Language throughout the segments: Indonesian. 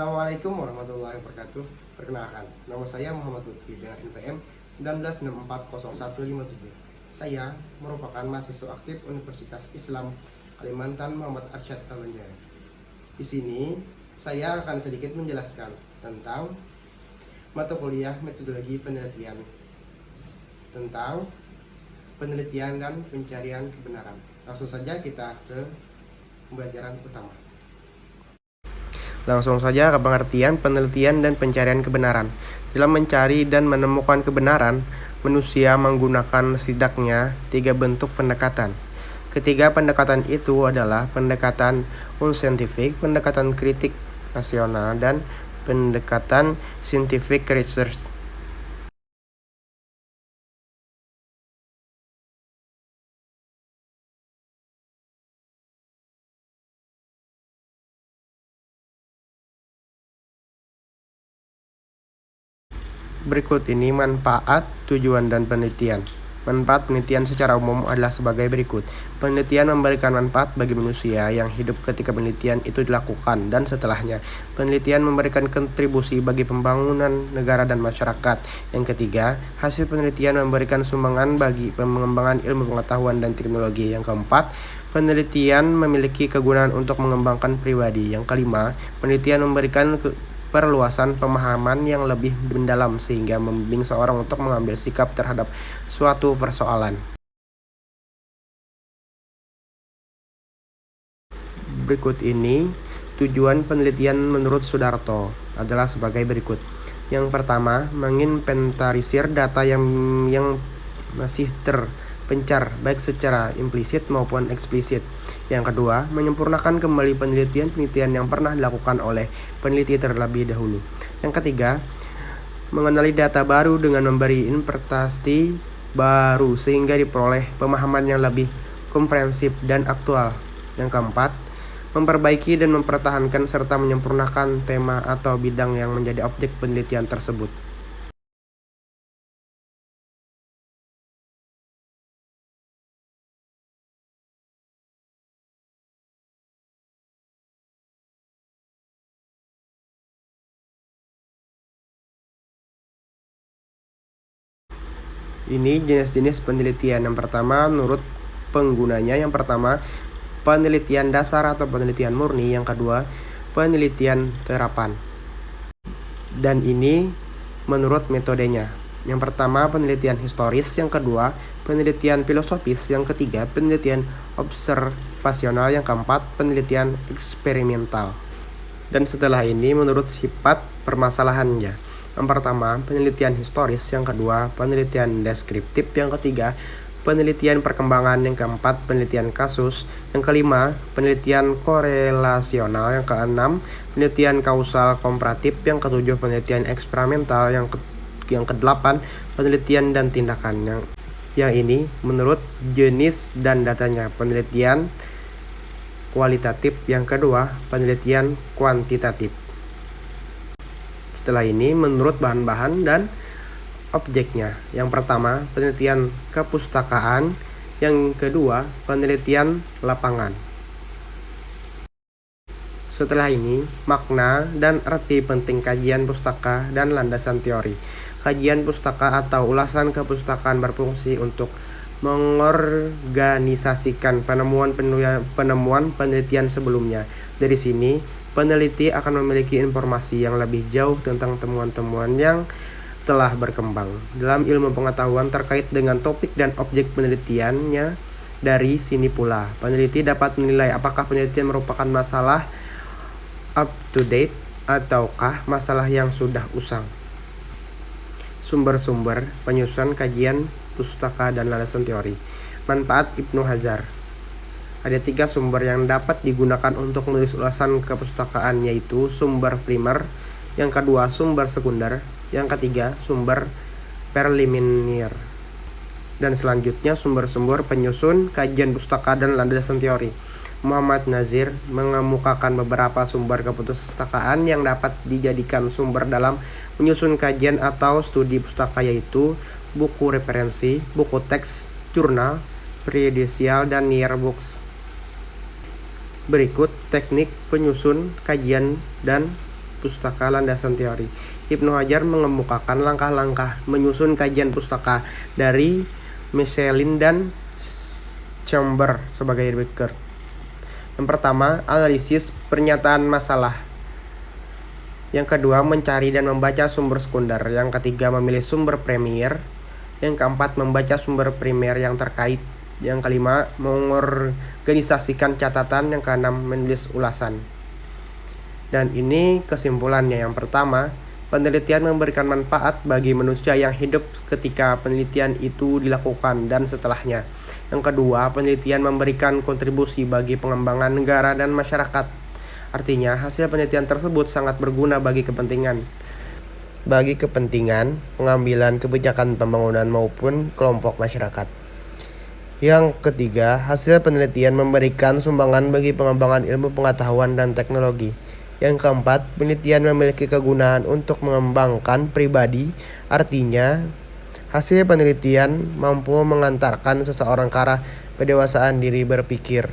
Assalamualaikum warahmatullahi wabarakatuh. Perkenalkan, nama saya Muhammad Lutfi dengan NPM 19640157. Saya merupakan mahasiswa aktif Universitas Islam Kalimantan Muhammad Arsyad Tabanjaya. Di sini saya akan sedikit menjelaskan tentang mata kuliah metodologi penelitian, tentang penelitian dan pencarian kebenaran. Langsung saja kita ke pembelajaran utama. Langsung saja ke pengertian penelitian dan pencarian kebenaran. Dalam mencari dan menemukan kebenaran, manusia menggunakan setidaknya 3 bentuk pendekatan. Ketiga pendekatan itu adalah pendekatan unscientific, pendekatan kritik rasional, dan pendekatan scientific research. Berikut ini manfaat, tujuan, dan penelitian. Manfaat penelitian secara umum adalah sebagai berikut. Penelitian memberikan manfaat bagi manusia yang hidup ketika penelitian itu dilakukan dan setelahnya. Penelitian memberikan kontribusi bagi pembangunan negara dan masyarakat. Yang ketiga, hasil penelitian memberikan sumbangan bagi pengembangan ilmu pengetahuan dan teknologi. Yang keempat, penelitian memiliki kegunaan untuk mengembangkan pribadi. Yang kelima, penelitian memberikan perluasan pemahaman yang lebih mendalam sehingga membimbing seorang untuk mengambil sikap terhadap suatu persoalan. Berikut ini tujuan penelitian menurut Sudarto adalah sebagai berikut. Yang pertama, menginventarisir data yang masih terpencar baik secara implisit maupun eksplisit. Yang kedua, menyempurnakan kembali penelitian yang pernah dilakukan oleh peneliti terlebih dahulu. Yang ketiga, mengenali data baru dengan memberi interpretasi baru sehingga diperoleh pemahaman yang lebih komprehensif dan aktual. Yang keempat, memperbaiki dan mempertahankan serta menyempurnakan tema atau bidang yang menjadi objek penelitian tersebut. Ini jenis-jenis penelitian. Yang pertama, menurut penggunanya. Yang pertama, penelitian dasar atau penelitian murni. Yang kedua, penelitian terapan. Dan ini menurut metodenya. Yang pertama, penelitian historis. Yang kedua, penelitian filosofis. Yang ketiga, penelitian observasional. Yang keempat, penelitian eksperimental. Dan setelah ini menurut sifat permasalahannya. Yang pertama, penelitian historis. Yang kedua, penelitian deskriptif. Yang ketiga, penelitian perkembangan. Yang keempat, penelitian kasus. Yang kelima, penelitian korelasional. Yang keenam, penelitian kausal komparatif. Yang ketujuh, penelitian eksperimental. Yang kedelapan, penelitian dan tindakan. Yang ini menurut jenis dan datanya. Penelitian kualitatif. Yang kedua, penelitian kuantitatif. Setelah ini menurut bahan-bahan dan objeknya. Yang pertama, penelitian kepustakaan. Yang kedua, penelitian lapangan. Setelah ini, makna dan arti penting kajian pustaka dan landasan teori. Kajian pustaka atau ulasan kepustakaan berfungsi untuk mengorganisasikan penemuan penelitian sebelumnya. Dari sini, peneliti akan memiliki informasi yang lebih jauh tentang temuan-temuan yang telah berkembang dalam ilmu pengetahuan terkait dengan topik dan objek penelitiannya. Dari sini pula, peneliti dapat menilai apakah penelitian merupakan masalah up to date ataukah masalah yang sudah usang. Sumber-sumber penyusunan kajian pustaka dan landasan teori. Manfaat Ibnu Hajar. Ada 3 sumber yang dapat digunakan untuk menulis ulasan kepustakaan, yaitu sumber primer, yang kedua sumber sekunder, yang ketiga sumber preliminar, dan selanjutnya sumber-sumber penyusun kajian pustaka dan landasan teori. Muhammad Nazir mengemukakan beberapa sumber kepustakaan yang dapat dijadikan sumber dalam menyusun kajian atau studi pustaka, yaitu buku referensi, buku teks, jurnal, periodisial, dan yearbooks. Berikut teknik penyusun kajian dan pustaka landasan teori. Ibnu Hajar mengemukakan langkah-langkah menyusun kajian pustaka dari Michelin dan Chambers sebagai berikut. Yang pertama, analisis pernyataan masalah. Yang kedua, mencari dan membaca sumber sekunder. Yang ketiga, memilih sumber primer. Yang keempat, membaca sumber primer yang terkait. Yang kelima, mengorganisasikan catatan. Yang keenam, menulis ulasan. Dan ini kesimpulannya. Yang pertama, penelitian memberikan manfaat bagi manusia yang hidup ketika penelitian itu dilakukan dan setelahnya. Yang kedua, penelitian memberikan kontribusi bagi pengembangan negara dan masyarakat. Artinya, hasil penelitian tersebut sangat berguna bagi kepentingan pengambilan kebijakan pembangunan maupun kelompok masyarakat. Yang ketiga, hasil penelitian memberikan sumbangan bagi pengembangan ilmu pengetahuan dan teknologi. Yang keempat, penelitian memiliki kegunaan untuk mengembangkan pribadi. Artinya, hasil penelitian mampu mengantarkan seseorang ke arah pendewasaan diri berpikir.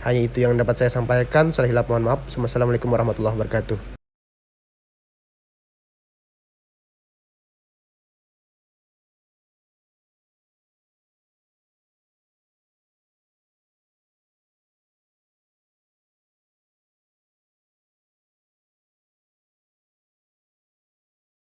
Hanya itu yang dapat saya sampaikan. Salah hilap mohon maaf. Wassalamualaikum warahmatullahi wabarakatuh.